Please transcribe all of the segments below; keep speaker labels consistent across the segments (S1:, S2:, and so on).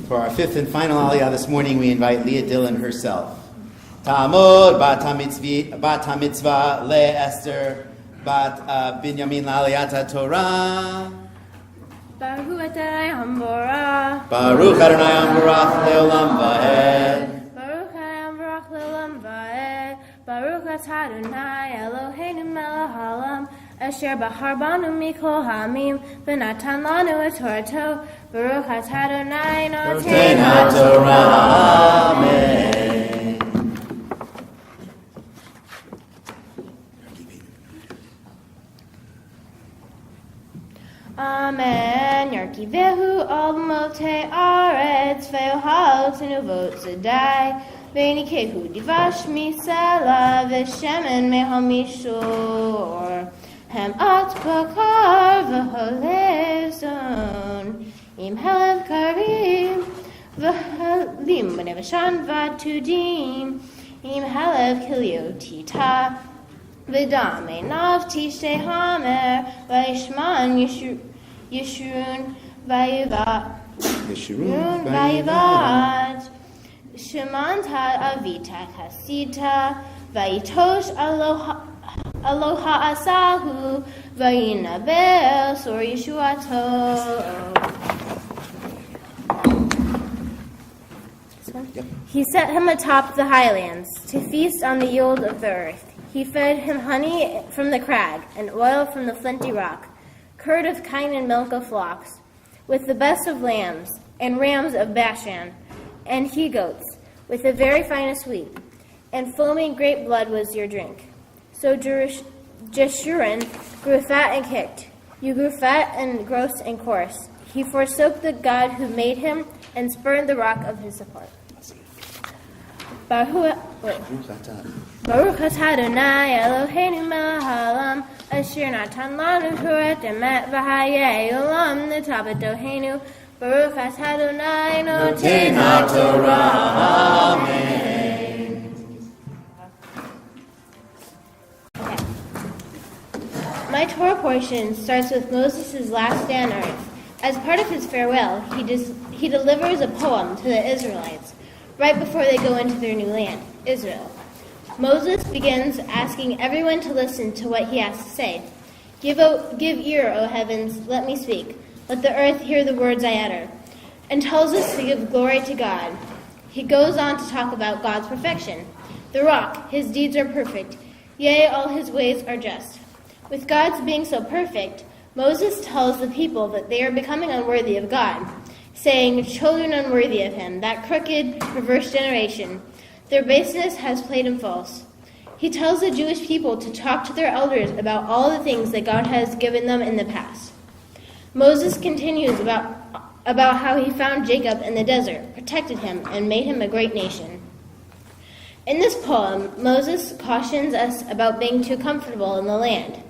S1: For our fifth and final aliyah this morning, we invite Leah Dillion herself. Ta'amod bat mitzvah Leah Esther bat Binyamin la'aliyat Torah.
S2: Baruch Adonai Hamborach.
S1: Baruch Adonai Hamborach leolam va'ed.
S2: Baruch Adonai Hamborach leolam va'ed. Baruch Atah Adonai Eloheinu melech haolam. Asher bahar banu mikol ha'amim v'natan lanu et Torato. Baruch Atah Adonai noten
S1: HaTorah. Amen.
S2: Amen. Yarkivehu al mote aretz ve'ohal tenuvot zedai ve'nikehu divash misela v'shemen mehomishor hem at bakar v'halev zon im helev karim v'halim v'nevashan v'tudim im helev kiliotita v'dam enav tishtei hamer v'ishman Yeshurun vayivad Shemanta avita kasita vayitosh aloha asahu vayinabel sor Yeshuato. He set him atop the highlands to feast on the yield of the earth. He fed him honey from the crag and oil from the flinty rock, curd of kine and milk of flocks, with the best of lambs and rams of Bashan, and he-goats, with the very finest wheat, and foaming grape blood was your drink. So Jeshurun grew fat and kicked. You grew fat and gross and coarse. He forsook the God who made him and spurned the rock of his support. Baruch Atah Adonai Eloheinu melech haolam asher natan lanu Torah emet v'hayei olam netav edoheinu. Baruch Atah Adonai noten HaTorah. Amen. Okay. My Torah portion starts with Moses' last day on earth. As part of his farewell, he delivers a poem to the Israelites right before they go into their new land, Israel. Moses begins asking everyone to listen to what he has to say. Give ear, O heavens, let me speak. Let the earth hear the words I utter. And tells us to give glory to God. He goes on to talk about God's perfection. The rock, his deeds are perfect. Yea, all his ways are just. With God's being so perfect, Moses tells the people that they are becoming unworthy of God, saying, children unworthy of him, that crooked, perverse generation. Their baseness has played him false. he tells the Jewish people to talk to their elders about all the things that God has given them in the past. Moses continues about how he found Jacob in the desert, protected him, and made him a great nation. In this poem, Moses cautions us about being too comfortable in the land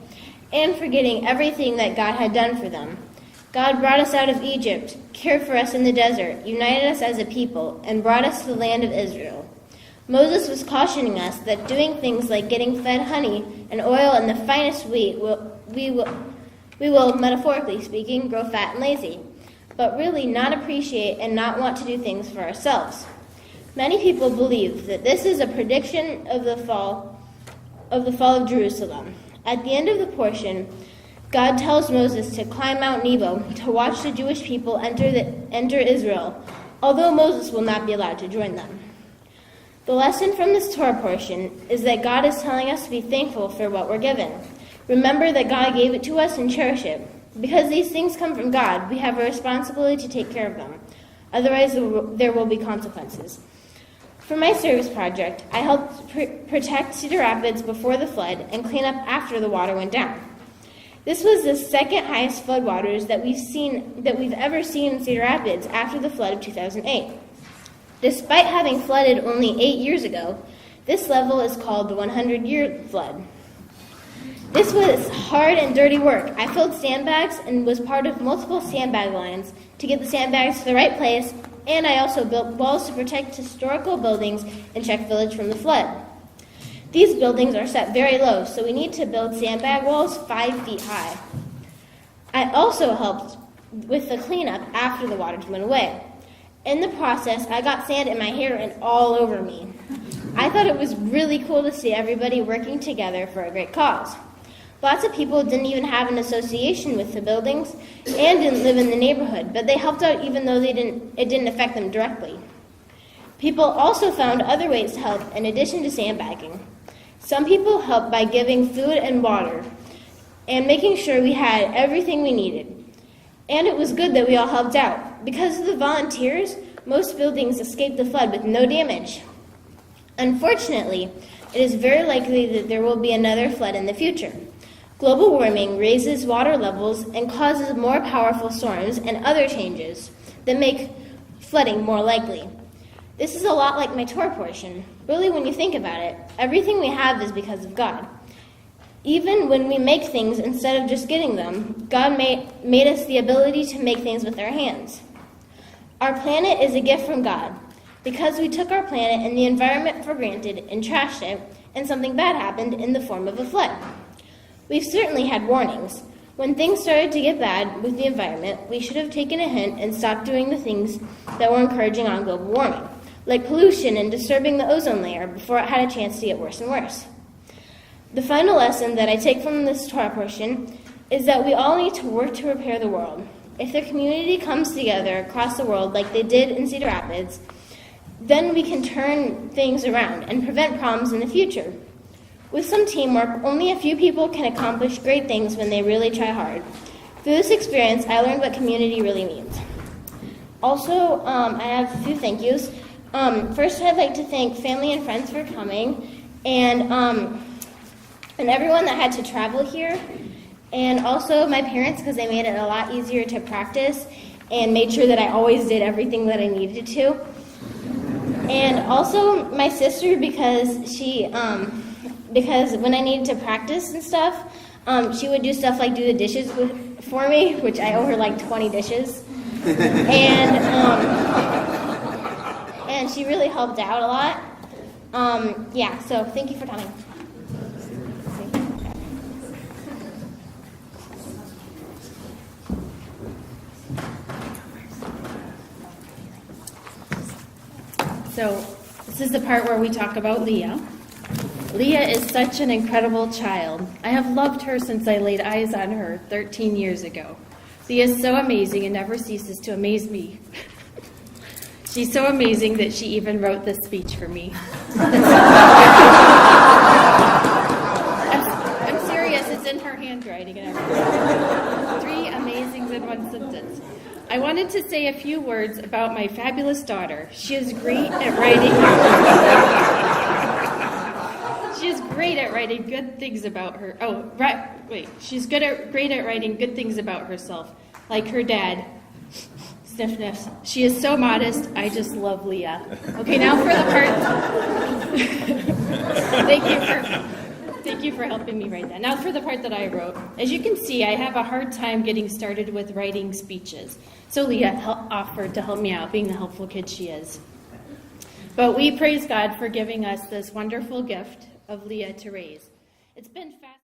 S2: and forgetting everything that God had done for them. God brought us out of Egypt, cared for us in the desert, united us as a people, and brought us to the land of Israel. Moses was cautioning us that doing things like getting fed honey and oil and the finest wheat we will, metaphorically speaking, grow fat and lazy, but really not appreciate and not want to do things for ourselves. Many people believe that this is a prediction of the fall of Jerusalem. At the end of the portion, God tells Moses to climb Mount Nebo to watch the Jewish people enter Israel, although Moses will not be allowed to join them. The lesson from this Torah portion is that God is telling us to be thankful for what we're given. Remember that God gave it to us and cherish it. Because these things come from God, we have a responsibility to take care of them. Otherwise, there will be consequences. For my service project, I helped protect Cedar Rapids before the flood and clean up after the water went down. This was the second highest floodwaters that we've ever seen in Cedar Rapids after the flood of 2008. Despite having flooded only 8 years ago, this level is called the 100-year flood. This was hard and dirty work. I filled sandbags and was part of multiple sandbag lines to get the sandbags to the right place, and I also built walls to protect historical buildings in Czech Village from the flood. These buildings are set very low, so we need to build sandbag walls 5 feet high. I also helped with the cleanup after the water went away. In the process, I got sand in my hair and all over me. I thought it was really cool to see everybody working together for a great cause. Lots of people didn't even have an association with the buildings and didn't live in the neighborhood, but they helped out even though it didn't affect them directly. People also found other ways to help in addition to sandbagging. Some people helped by giving food and water and making sure we had everything we needed. And it was good that we all helped out. Because of the volunteers, most buildings escaped the flood with no damage. Unfortunately, it is very likely that there will be another flood in the future. Global warming raises water levels and causes more powerful storms and other changes that make flooding more likely. This is a lot like my Torah portion. Really, when you think about it, everything we have is because of God. Even when we make things instead of just getting them, God made us the ability to make things with our hands. Our planet is a gift from God. Because we took our planet and the environment for granted and trashed it, and something bad happened in the form of a flood. We've certainly had warnings. When things started to get bad with the environment, we should have taken a hint and stopped doing the things that were encouraging on global warming, like pollution and disturbing the ozone layer before it had a chance to get worse and worse. The final lesson that I take from this Torah portion is that we all need to work to repair the world. If the community comes together across the world like they did in Cedar Rapids, then we can turn things around and prevent problems in the future. With some teamwork, only a few people can accomplish great things when they really try hard. Through this experience, I learned what community really means. Also, I have a few thank yous. First, I'd like to thank family and friends for coming, and everyone that had to travel here, and also my parents because they made it a lot easier to practice and made sure that I always did everything that I needed to. And also my sister because because when I needed to practice and stuff, she would do stuff like do the dishes for me, which I owe her like 20 dishes. And she really helped out a lot. So thank you for coming.
S3: So this is the part where we talk about Leah. Leah is such an incredible child. I have loved her since I laid eyes on her 13 years ago. Leah is so amazing and never ceases to amaze me. She's so amazing that she even wrote this speech for me. I'm serious, it's in her handwriting and everything. 3 amazings in one sentence. I wanted to say a few words about my fabulous daughter. She is great at writing. She is great at writing good things about her. Oh, right. Wait. She's great at writing good things about herself, like her dad. Sniff, sniffs. She is so modest. I just love Leah. Okay, now for the part. Thank you for helping me write that. Now for the part that I wrote. As you can see, I have a hard time getting started with writing speeches. So Leah offered to help me out, being the helpful kid she is. But we praise God for giving us this wonderful gift of Leah to raise. It's been fascinating.